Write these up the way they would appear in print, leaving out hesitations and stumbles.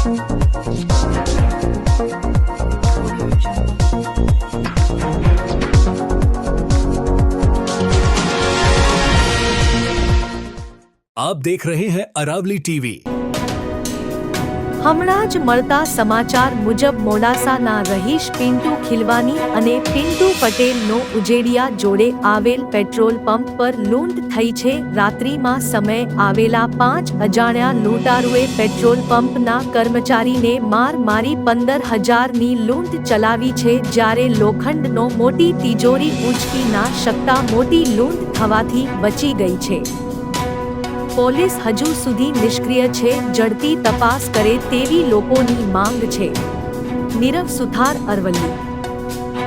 आप देख रहे हैं अरावली टीवी। હમણાં જ મળતા સમાચાર મુજબ મોડાસાના રહીશ પિન્ટુ ખીલવાની અને પિન્ટુ પટેલનો ઉજેડિયા જોડે આવેલ પેટ્રોલ પંપ પર લૂંટ થઈ છે। રાત્રિમાં સમયે આવેલા 5 અજાણ્યા લૂંટારુએ પેટ્રોલ પંપના કર્મચારીને માર મારી 15,000ની લૂંટ ચલાવી છે, જ્યારે લોખંડનો મોટી તિજોરી ઊંચકી ના શકતા મોટી લૂંટ થવાથી બચી ગઈ છે। પોલીસ હજુ સુધી નિષ્ક્રિય છે, ઝડપી તપાસ કરે તેવી લોકોની માંગ છે। નીરવ સુથાર, અરવલ્લી।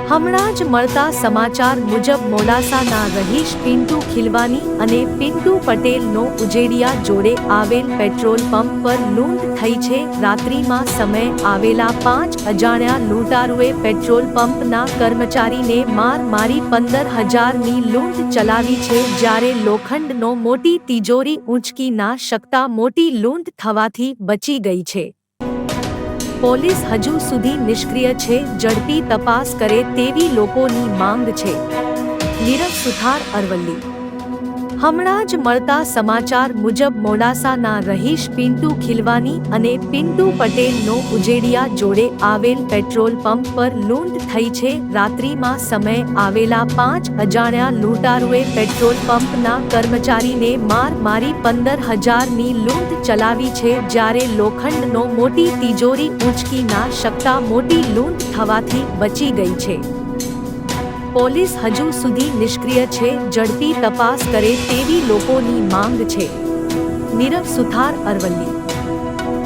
હમણાં જ મળતા સમાચાર મુજબ મોડાસાના રહીશ પિન્ટુ ખીલવાની અને પિન્ટુ પટેલનો ઉજેડિયા જોડે આવેલ પેટ્રોલ પંપ પર લૂંટ થઈ છે। રાત્રિમાં સમયે આવેલા 5 અજાણ્યા લૂંટારુએ પેટ્રોલ પંપના કર્મચારીને માર મારી 15,000ની લૂંટ ચલાવી છે, જ્યારે લોખંડનો મોટી તિજોરી ઊંચકી ના શકતા મોટી લૂંટ થવાથી બચી ગઈ છે। પોલીસ હજુ સુધી નિષ્ક્રિય છે, ઝડપી તપાસ કરે તેવી લોકોની માંગ છે। નીરવ સુથાર, અરવલ્લી। હમણાં જ મળતા સમાચાર મુજબ મોડાસાના રહીશ પિન્ટુ ખીલવાની અને પિન્ટુ પટેલનો ઉજેડિયા જોડે આવેલ પેટ્રોલ પંપ પર લૂંટ થઈ છે। રાત્રિમાં સમયે આવેલા 5 અજાણ્યા લૂંટારુએ પેટ્રોલ પંપના કર્મચારીને માર મારી 15,000ની લૂંટ ચલાવી છે, જ્યારે લોખંડનો મોટી તિજોરી ઊંચકી ના શકતા મોટી લૂંટ થવાથી બચી ગઈ છે। પોલીસ હજુ સુધી નિષ્ક્રિય છે, ઝડપી તપાસ કરે તેવી લોકોની માંગ છે। નીરવ સુથાર, અરવલ્લી।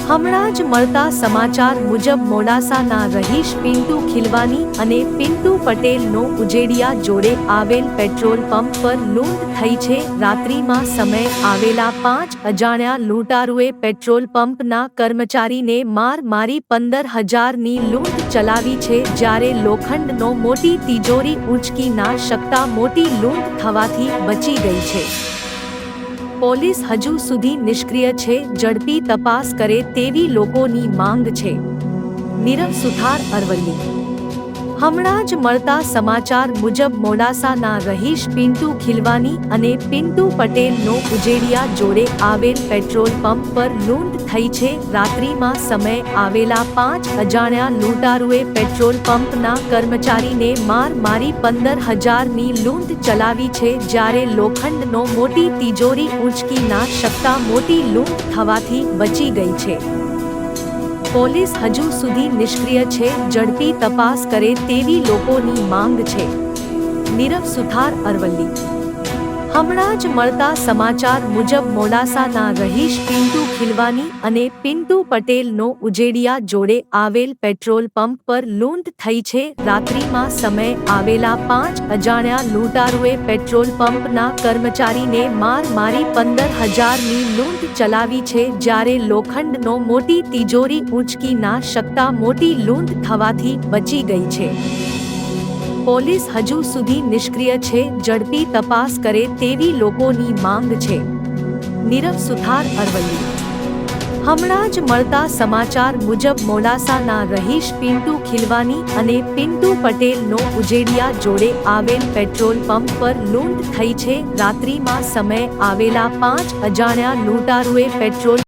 હમણાં જ મળતા સમાચાર મુજબ મોડાસાના રહીશ પિન્ટુ ખીલવાની અને પિન્ટુ પટેલનો ઉજેડિયા જોડે આવેલ પેટ્રોલ પંપ પર લૂંટ થઈ છે। રાત્રિમાં સમયે આવેલા 5 અજાણ્યા લૂંટારુએ પેટ્રોલ પંપના કર્મચારીને માર મારી 15,000ની લૂંટ ચલાવી છે, જ્યારે લોખંડનો મોટી તિજોરી ઊંચકી ના શકતા મોટી લૂંટ થવાથી બચી ગઈ છે। પોલીસ હજુ સુધી નિષ્ક્રિય છે, ઝડપી તપાસ કરે તેવી લોકોની માંગ છે। નીરવ સુથાર, અરવલ્લી। હમણાં જ મળતા સમાચાર મુજબ મોડાસાના રહીશ પિન્ટુ ખીલવાની અને પિન્ટુ પટેલનો ઉજેડિયા જોડે આવેલ પેટ્રોલ પંપ પર લૂંટ થઈ છે। રાત્રિમાં સમયે આવેલા 5 અજાણ્યા લૂંટારુએ પેટ્રોલ પંપના કર્મચારીને માર મારી 15,000ની લૂંટ ચલાવી છે, જ્યારે લોખંડનો મોટી તિજોરી ઊંચકી ના શકતા મોટી લૂંટ થવાથી બચી ગઈ છે। પોલીસ હજુ સુધી નિષ્ક્રિય છે, ઝડપી તપાસ કરે તેવી લોકોની માંગ છે। નીરવ સુથાર, અરવલ્લી। હમણાં જ મળતા સમાચાર મુજબ મોડાસાના રહીશ પિન્ટુ ખીલવાની અને પિન્ટુ પટેલનો ઉજેડિયા જોડે આવેલ પેટ્રોલ પંપ પર લૂંટ થઈ છે। રાત્રિમાં સમયે આવેલા 5 અજાણ્યા લૂંટારુએ પેટ્રોલ પંપના કર્મચારીને માર મારી 15,000ની લૂંટ ચલાવી છે, જ્યારે લોખંડનો મોટી તિજોરી ઊંચકી ના શકતા મોટી લૂંટ થવાથી બચી ગઈ છે। પોલીસ હજુ સુધી નિષ્ક્રિય છે, ઝડપી તપાસ કરે તેવી લોકોની માંગ છે। નીરવ સુથાર, અરવલ્લી। હમણાં જ મળતા સમાચાર મુજબ મોડાસાના રહીશ પિન્ટુ ખીલવાની અને પિન્ટુ પટેલનો ઉજેડિયા જોડે આવેલ પેટ્રોલ પંપ પર લૂંટ થઈ છે। રાત્રિમાં સમયે આવેલા 5 અજાણ્યા લૂંટારુએ પેટ્રોલ